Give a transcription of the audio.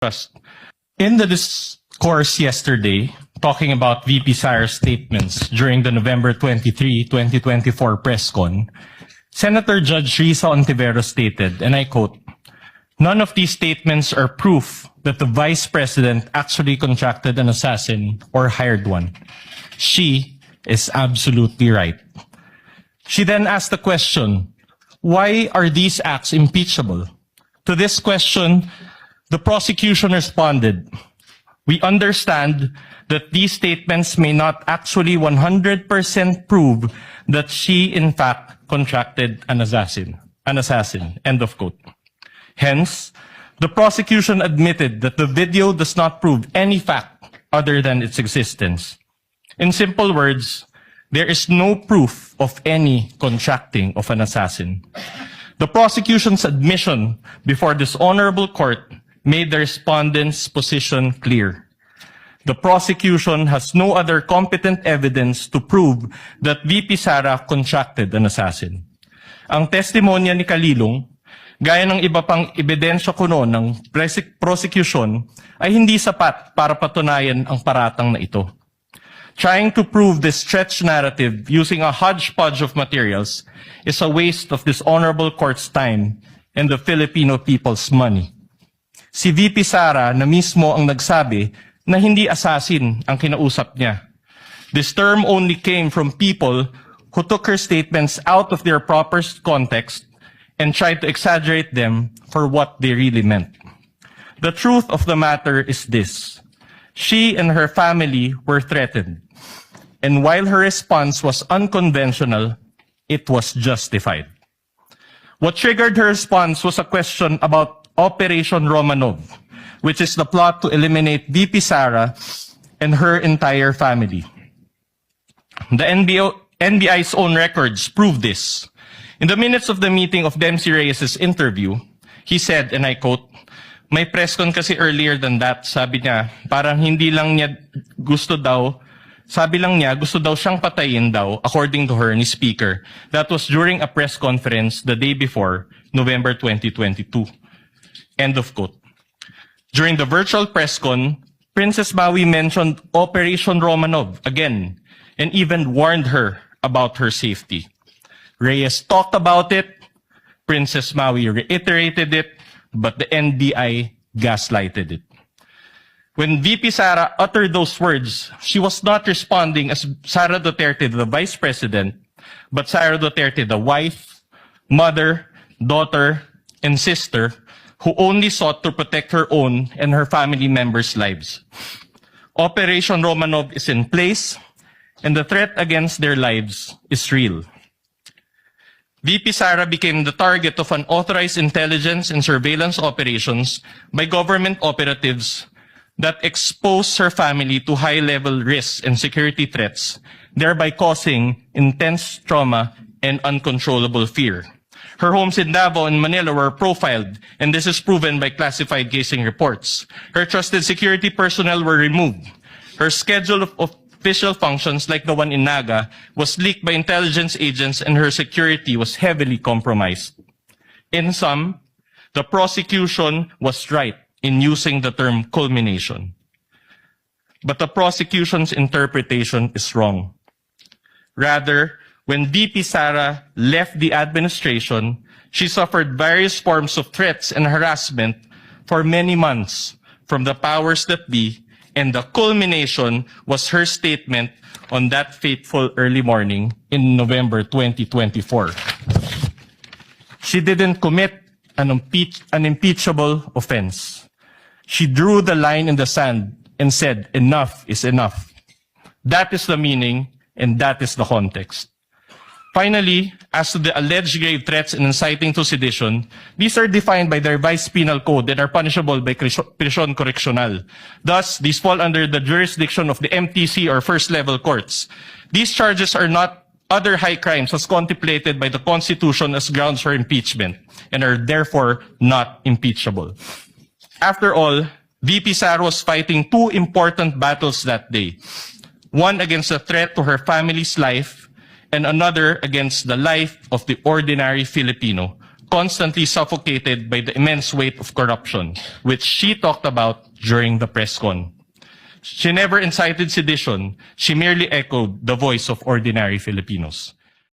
Trust. In the discourse yesterday, talking about VP Sara's statements during the November 23, 2024 press con, Senator Judge Risa Ontiveros stated, and I quote, "None of these statements are proof that the Vice President actually contracted an assassin or hired one. She is absolutely right." She then asked the question, why are these acts impeachable? To this question, the prosecution responded, "We understand that these statements may not actually 100% prove that she in fact contracted an assassin. End of quote. Hence, the prosecution admitted that the video does not prove any fact other than its existence. In simple words, there is no proof of any contracting of an assassin. The prosecution's admission before this honorable court made the respondent's position clear. The prosecution has no other competent evidence to prove that VP Sara contracted an assassin. Ang testimonya ni Kalilong, gaya ng iba pang ebidensya kuno ng prosecution, ay hindi sapat para patunayan ang paratang na ito. Trying to prove this stretched narrative using a hodgepodge of materials is a waste of this honorable court's time and the Filipino people's money. Si VP Sara na mismo ang nagsabi na hindi assassin ang kinausap niya. This term only came from people who took her statements out of their proper context and tried to exaggerate them for what they really meant. The truth of the matter is this. She and her family were threatened. And while her response was unconventional, it was justified. What triggered her response was a question about Operation Romanov, which is the plot to eliminate VP Sara and her entire family. The NBI's own records prove this. In the minutes of the meeting of Dempsey Reyes' interview, he said, and I quote, "May press con kasi earlier than that, sabi niya, parang hindi lang niya gusto daw, sabi lang niya, gusto daw siyang patayin daw, according to her, ni Speaker. That was during a press conference the day before, November 2022. End of quote. During the virtual press con, Princess Maui mentioned Operation Romanov again, and even warned her about her safety. Reyes talked about it, Princess Maui reiterated it, but the NBI gaslighted it. When VP Sara uttered those words, she was not responding as Sara Duterte, the Vice President, but Sara Duterte, the wife, mother, daughter, and sister, who only sought to protect her own and her family members' lives. Operation Romanov is in place, and the threat against their lives is real. VP Sara became the target of unauthorized intelligence and surveillance operations by government operatives that exposed her family to high-level risks and security threats, thereby causing intense trauma and uncontrollable fear. Her homes in Davao and Manila were profiled, and this is proven by classified casing reports. Her trusted security personnel were removed. Her schedule of official functions, like the one in Naga, was leaked by intelligence agents, and her security was heavily compromised. In sum, the prosecution was right in using the term culmination. But the prosecution's interpretation is wrong. Rather, when VP Sara left the administration, she suffered various forms of threats and harassment for many months from the powers that be, and the culmination was her statement on that fateful early morning in November 2024. She didn't commit an impeachable offense. She drew the line in the sand and said, enough is enough. That is the meaning, and that is the context. Finally, as to the alleged grave threats and inciting to sedition, these are defined by the revised penal code and are punishable by prisión correccional. Thus, these fall under the jurisdiction of the MTC or first-level courts. These charges are not other high crimes as contemplated by the Constitution as grounds for impeachment and are therefore not impeachable. After all, VP Sara was fighting two important battles that day. One against the threat to her family's life, and another against the life of the ordinary Filipino, constantly suffocated by the immense weight of corruption, which she talked about during the press con. She never incited sedition. She merely echoed the voice of ordinary Filipinos.